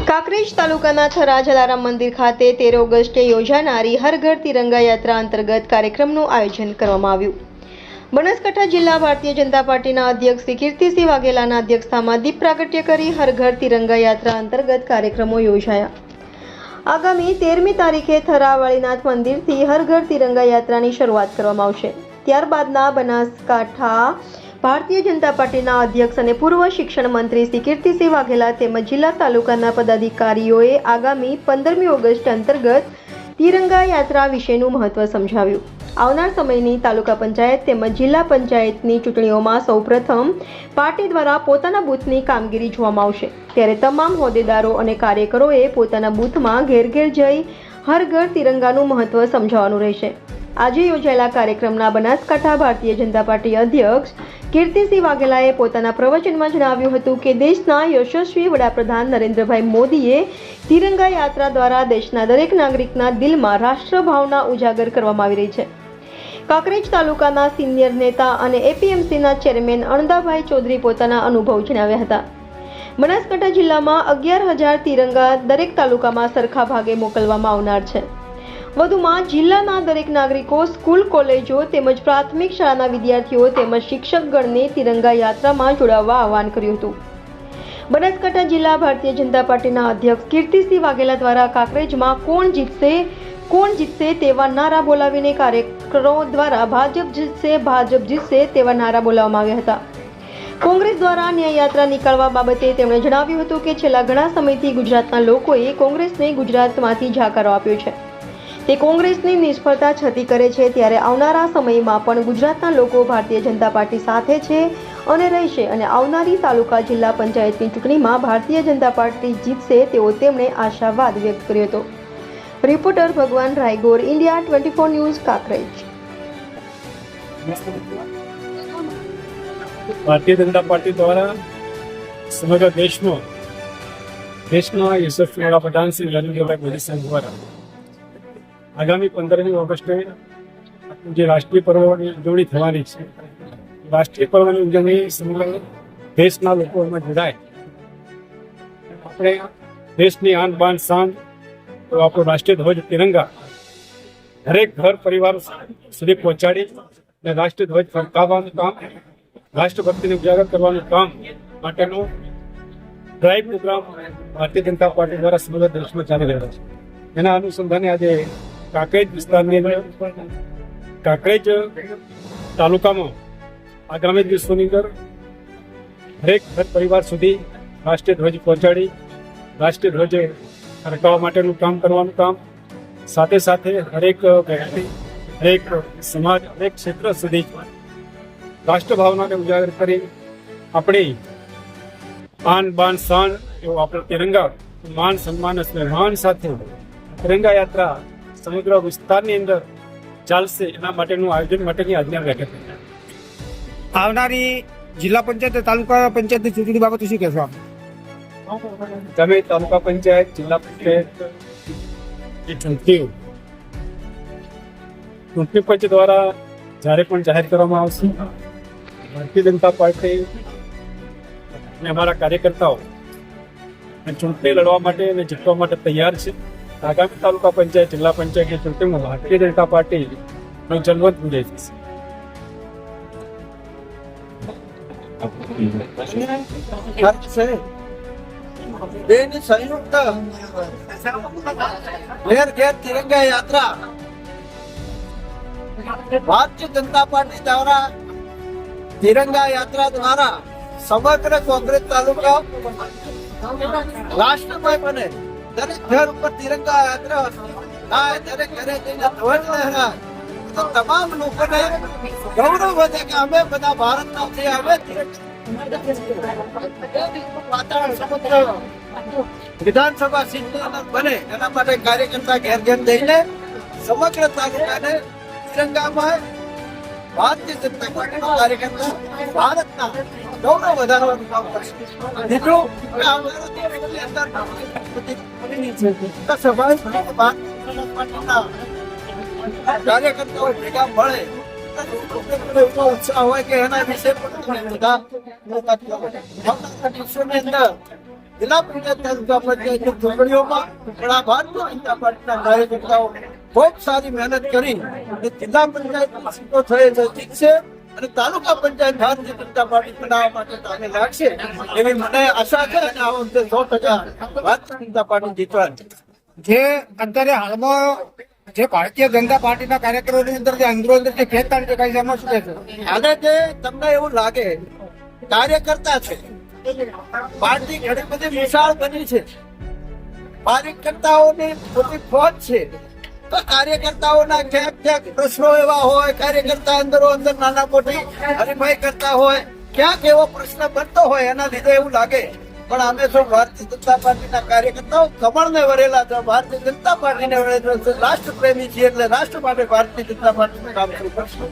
કાંકરેજ તાલુકાના થરા જલારામ મંદિર ખાતે 13 ઓગસ્ટે યોજાનારી હર ઘર તિરંગા યાત્રા અંતર્ગત કાર્યક્રમનું આયોજન કરવામાં આવ્યું. બનાસકાંઠા જિલ્લા ભારતીય જનતા પાર્ટીના અધ્યક્ષ શ્રી કીર્તિસિંહ વાઘેલાના અધ્યક્ષતામાં દીપ પ્રાગટ્ય કરી હર ઘર તિરંગા યાત્રા અંતર્ગત કાર્યક્રમો યોજાયા. આગામી 13મી તારીખે થરા વાળીનાથ મંદિરથી હર ઘર તિરંગા યાત્રાની શરૂઆત કરવામાં આવશે. ત્યારબાદના બનાસકાંઠા ભારતીય જનતા પાર્ટીના અધ્યક્ષ અને પૂર્વ શિક્ષણ મંત્રી શ્રી કીર્તિસિંહ વાઘેલા તેમજ જિલ્લા તાલુકાના પદાધિકારીઓએ આગામી 15મી ઓગસ્ટ અંતર્ગત તિરંગા યાત્રા વિશેનું મહત્વ સમજાવ્યું. આવનાર સમયની તાલુકા પંચાયત તેમજ જિલ્લા પંચાયતની ચૂંટણીઓમાં સૌપ્રથમ પાર્ટી દ્વારા પોતાના બૂથની કામગીરી જોવામાં આવશે. ત્યારે તમામ હોદ્દેદારો અને કાર્યકરોએ પોતાના બૂથમાં ઘેર ઘેર જઈ હર ઘર તિરંગાનું મહત્વ સમજાવવાનું રહેશે. આજે યોજાયેલા કાર્યક્રમના બનાસકાંઠા ભારતીય જનતા પાર્ટી અધ્યક્ષ કીર્તિસિંહ વાઘેલાએ પોતાના પ્રવચનમાં જણાવ્યું હતું કે દેશના યશસ્વી વડાપ્રધાન નરેન્દ્રભાઈ મોદીએ તિરંગા યાત્રા દ્વારા દેશના દરેક નાગરિકના દિલમાં રાષ્ટ્રભાવના ઉજાગર કરવામાં આવી રહી છે. કાંકરેજ તાલુકાના સિનિયર નેતા અને એપીએમસીના ચેરમેન અણદાભાઈ ચૌધરી પોતાના અનુભવ જણાવ્યા હતા. બનાસકાંઠા જિલ્લામાં 11,000 તિરંગા દરેક તાલુકામાં સરખા ભાગે મોકલવામાં આવનાર છે. વધુમાં જિલ્લાના દરેક નાગરિકો, સ્કૂલ, કોલેજો તેમજ પ્રાથમિક શાળાના વિદ્યાર્થીઓ તેમજ શિક્ષકગણને તિરંગા યાત્રામાં જોડાવવા આહવાન કર્યું હતું. બનાસકાંઠા જિલ્લા ભારતીય જનતા પાર્ટીના અધ્યક્ષ કીર્તિસિંહ વાઘેલા દ્વારા કાંકરેજમાં કોણ જીતશે તેવા નારા બોલાવીને કાર્યકરો દ્વારા ભાજપ જીતશે તેવા નારા બોલાવવામાં આવ્યા હતા. કોંગ્રેસ દ્વારા ન્યાય યાત્રા નીકાળવા બાબતે તેમણે જણાવ્યું હતું કે છેલ્લા ઘણા સમયથી ગુજરાતના લોકોએ કોંગ્રેસને ગુજરાતમાંથી જાકારો આપ્યો છે. તે કોંગ્રેસની નિષ્ફળતા છતી કરે છે. ત્યારે આવનારા સમયમાં પણ ગુજરાતના લોકો ભારતીય જનતા પાર્ટી સાથે છે અને રહેશે અને આવનારી તાલુકા જિલ્લા પંચાયતની ચૂંટણીમાં ભારતીય જનતા પાર્ટી જીતશે તેવો તેમણે આશાવાદ વ્યક્ત કર્યો હતો. રિપોર્ટર ભગવાન Raigor, India 24 news, Kankrej. Bharatiya Janata party દ્વારા સમગ્ર દેશના યશસ્વી વડાપ્રધાન શ્રી નરેન્દ્રભાઈ મોદી સાહેબ દ્વારા આગામી 15મી ઓગસ્ટે જે રાષ્ટ્રીય પર્વની ઉજવણી થવાની છે, રાષ્ટ્રીય પર્વની ઉજવણી સમગ્ર દેશના લોકો એમાં જોડાય. આપણે દેશની આન બાન શાન આપણો રાષ્ટ્રીય ધ્વજ તિરંગા દરેક ઘર પરિવાર સુધી પહોંચાડી અને રાષ્ટ્રીય ધ્વજ ફરકાવવાનું કામ, રાષ્ટ્રભક્તિને ઉજાગર કરવાનું કામ માટેનો drive programme Bharatiya Janata party દ્વારા સમગ્ર દેશમાં ચાલી રહ્યો છે. એના અનુસંધાને આજે કાંકરેજ વિસ્તારની અંદર કાંકરેજ તાલુકામાં આગામી દિવસોની અંદર દરેક ઘર પરિવાર સુધી રાષ્ટ્રીય ધ્વજ પહોંચાડી રાષ્ટ્રીય ધ્વજ ફરકાવવા માટેનું કામ કરવાનું કામ, સાથે સાથે હરેક વ્યક્તિ, હરેક સમાજ, હરેક ક્ષેત્ર સુધી રાષ્ટ્રભાવનાને ઉજાગર કરી આપણી આન બાન શાન એવો આપણો તિરંગા માન સન્માન માન સાથે તિરંગા યાત્રા સમગ્ર વિસ્તારની અંદર ચાલશે. એના માટેનું આયોજન માટેની આજના બેઠક. આવનારી જિલ્લા પંચાયત, તાલુકા પંચાયતની ચૂંટણી બાબતે શું કહેશો આપ? તમે તાલુકા પંચાયત, જિલ્લા પંચાયત એ ચૂંટણી પંચ દ્વારા જ્યારે પણ જાહેર કરવામાં આવશે, ભારતીય જનતા પાર્ટી અને અમારા કાર્યકર્તાઓ ચૂંટણી લડવા માટે અને જીતવા માટે તૈયાર છે. આગામી તાલુકા પંચાયત, જિલ્લા પંચાયતની ચૂંટણીમાં ભારતીય જનતા પાર્ટી જનવંત વિજય થશે. સંયુક્ત ઘેર ઘેર તિરંગા યાત્રા ભારતીય જનતા પાર્ટી દ્વારા તિરંગા યાત્રા દ્વારા સમગ્ર કોંગ્રેસ તાલુકા રાષ્ટ્રમય બને. દરેક ઘર ઉપર તિરંગા યાત્રા થાય, દરેક ઘરે જઈને ધ્વજ લહેરાય તો તમામ લોકોને ગૌરવ વધે કે અમે બધા ભારતના છીએ. અમે વાતાવરણ સમગ્ર વિધાનસભા સીટની અંદર બને એના માટે કાર્યકર્તા ઘેર ઘેર જઈને સમગ્ર તાલુકાને તિરંગામાં ભારતીય જનતા પાર્ટીના કાર્યકર્તા ભારતના ગૌરવ વધારવાનું કામ કરશે. બીજું કાર્યકર્તાઓ ભેગા મળે ઉત્સાહ હોય કે એના વિશે પણ બધા દિવસોની અંદર જિલ્લા પંચાયત તાલુકા પંચાયતની ચૂંટણીઓમાં પણ આ ભારતીય જનતા પાર્ટીના કાર્યકર્તાઓ ખૂબ સારી મહેનત કરી અને જિલ્લા પંચાયતની સીટો થઈ છે જીતશે અને તાલુકા પંચાયત ભારતીય જનતા પાર્ટી બનાવવા માટે કામે લાગશે એવી મને આશા છે અને આ વખતે 100% ભારતીય જનતા પાર્ટી જીતવાની. જે અત્યારે હાલમાં જે ભારતીય જનતા પાર્ટીના કાર્યકરોની અંદર જે અંદરો અંદર જે ખેંચતાણ દેખાય છે એમાં શું કહેશો? અને જે તમને એવું લાગે કાર્યકર્તા છે પાર્ટી ઘણી બધી વિશાળ બની છે, કાર્યકર્તાઓની મોટી ફોજ છે, તો કાર્યકર્તાઓના ક્યાંક ક્યાંક પ્રશ્નો એવા હોય, કાર્યકર્તા અંદરો અંદર નાના મોટી હરીફાઈ કરતા હોય, ક્યાંક એવો પ્રશ્ન બનતો હોય એના લીધે એવું લાગે. પણ અમે શું ભારતીય જનતા પાર્ટીના કાર્યકર્તાઓ કમળને વરેલા છે, ભારતીય જનતા પાર્ટીને વરેલા છે, રાષ્ટ્ર પ્રેમી છીએ એટલે રાષ્ટ્ર માટે ભારતીય જનતા પાર્ટીનું કામ શરૂ કરશું.